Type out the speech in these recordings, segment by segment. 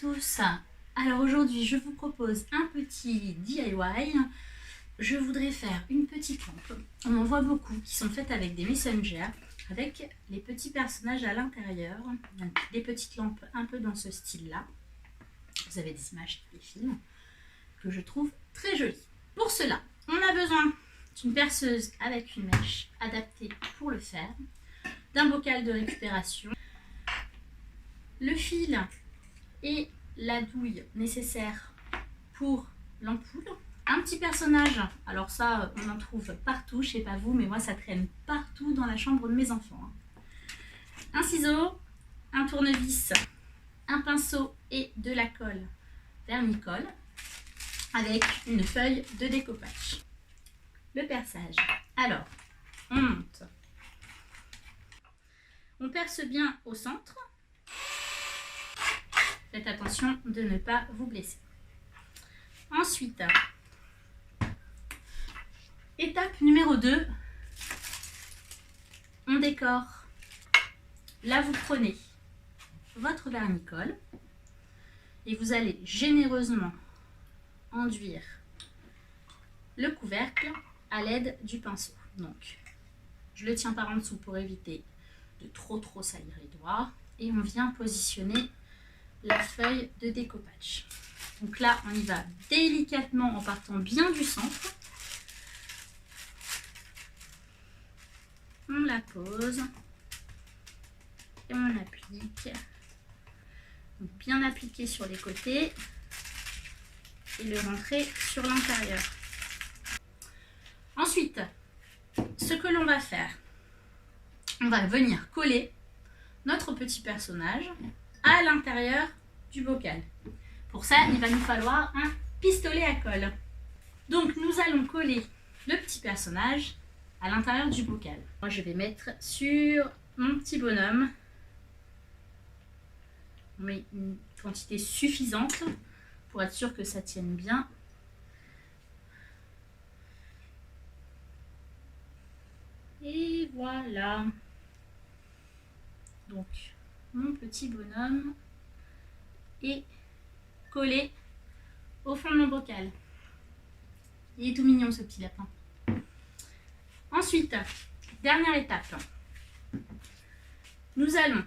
tous. Alors aujourd'hui je vous propose un petit DIY. Je voudrais faire une petite lampe. On en voit beaucoup qui sont faites avec des messengers, avec les petits personnages à l'intérieur. Des petites lampes un peu dans ce style-là. Vous avez des images qui défilent que je trouve très jolies. Pour cela, on a besoin d'une perceuse avec une mèche adaptée pour le faire, d'un bocal de récupération, le fil et la douille nécessaire pour l'ampoule, un petit personnage, alors ça on en trouve partout, je sais pas vous, mais moi ça traîne partout dans la chambre de mes enfants, un ciseau, un tournevis, un pinceau et de la colle vernicole avec une feuille de découpage. Le perçage, alors on monte, on perce bien au centre. Faites attention de ne pas vous blesser. Ensuite, étape numéro 2, on décore. Là, vous prenez votre vernicole et vous allez généreusement enduire le couvercle à l'aide du pinceau. Donc, je le tiens par en dessous pour éviter de trop salir les doigts et on vient positionner la feuille de découpage. Donc là, on y va délicatement en partant bien du centre. On la pose et on applique. Donc bien appliquer sur les côtés et le rentrer sur l'intérieur. Ensuite, ce que l'on va faire, on va venir coller notre petit personnage à l'intérieur du bocal. Pour ça, il va nous falloir un pistolet à colle. Donc, nous allons coller le petit personnage à l'intérieur du bocal. Moi, je vais mettre sur mon petit bonhomme. On met une quantité suffisante pour être sûr que ça tienne bien. Et voilà. Donc, mon petit bonhomme est collé au fond de mon bocal. Il est tout mignon ce petit lapin. Ensuite, dernière étape, nous allons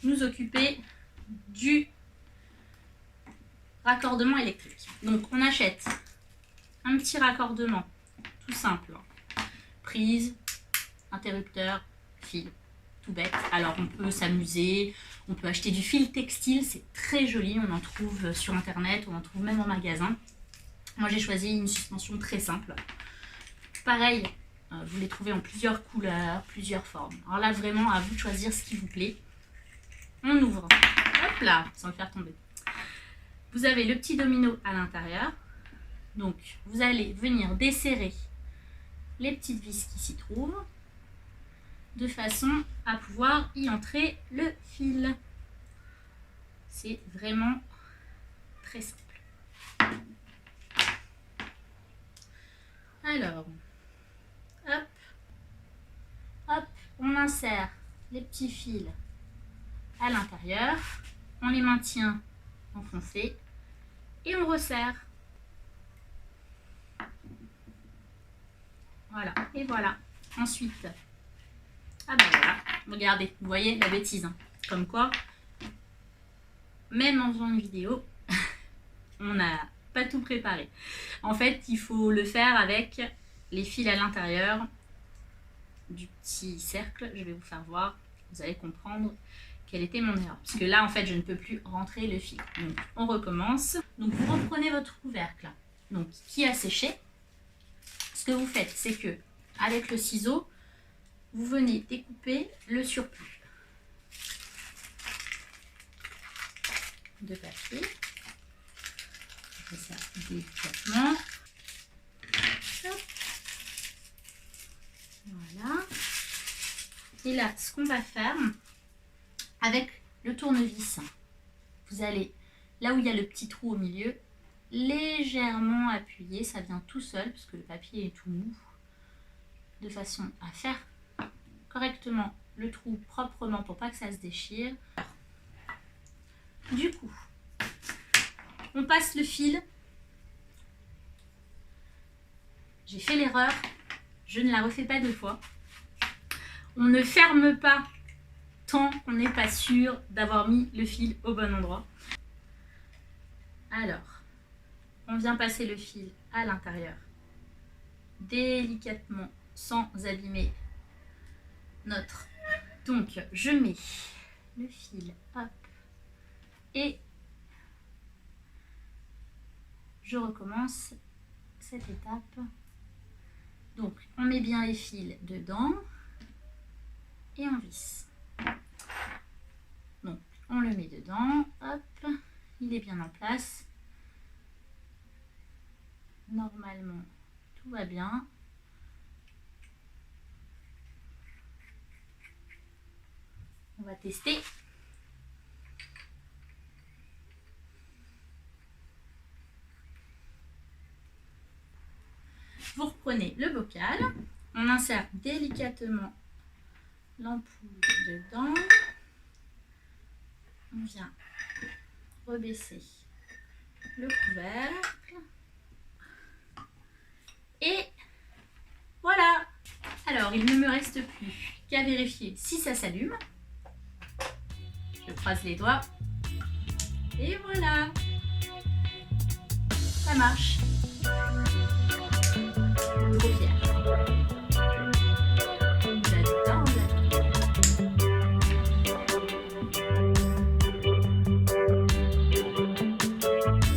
nous occuper du raccordement électrique. Donc on achète un petit raccordement tout simple, prise, interrupteur, fil. Tout bête. Alors on peut s'amuser, on peut acheter du fil textile, c'est très joli, on en trouve sur internet, on en trouve même en magasin. Moi j'ai choisi une suspension très simple. Pareil, vous les trouvez en plusieurs couleurs, plusieurs formes. Alors là vraiment à vous de choisir ce qui vous plaît. On ouvre, hop là, sans le faire tomber. Vous avez le petit domino à l'intérieur. Donc vous allez venir desserrer les petites vis qui s'y trouvent, de façon à pouvoir y entrer le fil. C'est vraiment très simple. Alors, hop, hop, on insère les petits fils à l'intérieur, on les maintient enfoncés et on resserre. Voilà, et voilà. Ensuite, ah ben voilà, regardez, vous voyez la bêtise, hein. Comme quoi, même en faisant une vidéo, on n'a pas tout préparé. En fait, il faut le faire avec les fils à l'intérieur du petit cercle. Je vais vous faire voir, vous allez comprendre quelle était mon erreur. Parce que là, en fait, je ne peux plus rentrer le fil. Donc, on recommence. Donc, vous reprenez votre couvercle, donc, qui a séché. Ce que vous faites, c'est que, avec le ciseau, vous venez découper le surplus de papier. Je fais ça délicatement. Hop. Voilà. Et là, ce qu'on va faire avec le tournevis, vous allez, là où il y a le petit trou au milieu, légèrement appuyer, ça vient tout seul parce que le papier est tout mou, de façon à faire correctement le trou proprement pour pas que ça se déchire. Du coup, On passe le fil. J'ai fait l'erreur. Je ne la refais pas 2 fois. On ne ferme pas tant qu'on n'est pas sûr d'avoir mis le fil au bon endroit. Alors, on vient passer le fil à l'intérieur, délicatement, sans abîmer notre. Donc, je mets le fil, hop, et je recommence cette étape. Donc, on met bien les fils dedans et on visse. Donc, on le met dedans, hop, il est bien en place. Normalement, tout va bien. On va tester. Vous reprenez le bocal, on insère délicatement l'ampoule dedans, on vient rebaisser le couvercle et voilà. Alors il ne me reste plus qu'à vérifier si ça s'allume. Je croise les doigts et voilà, ça marche.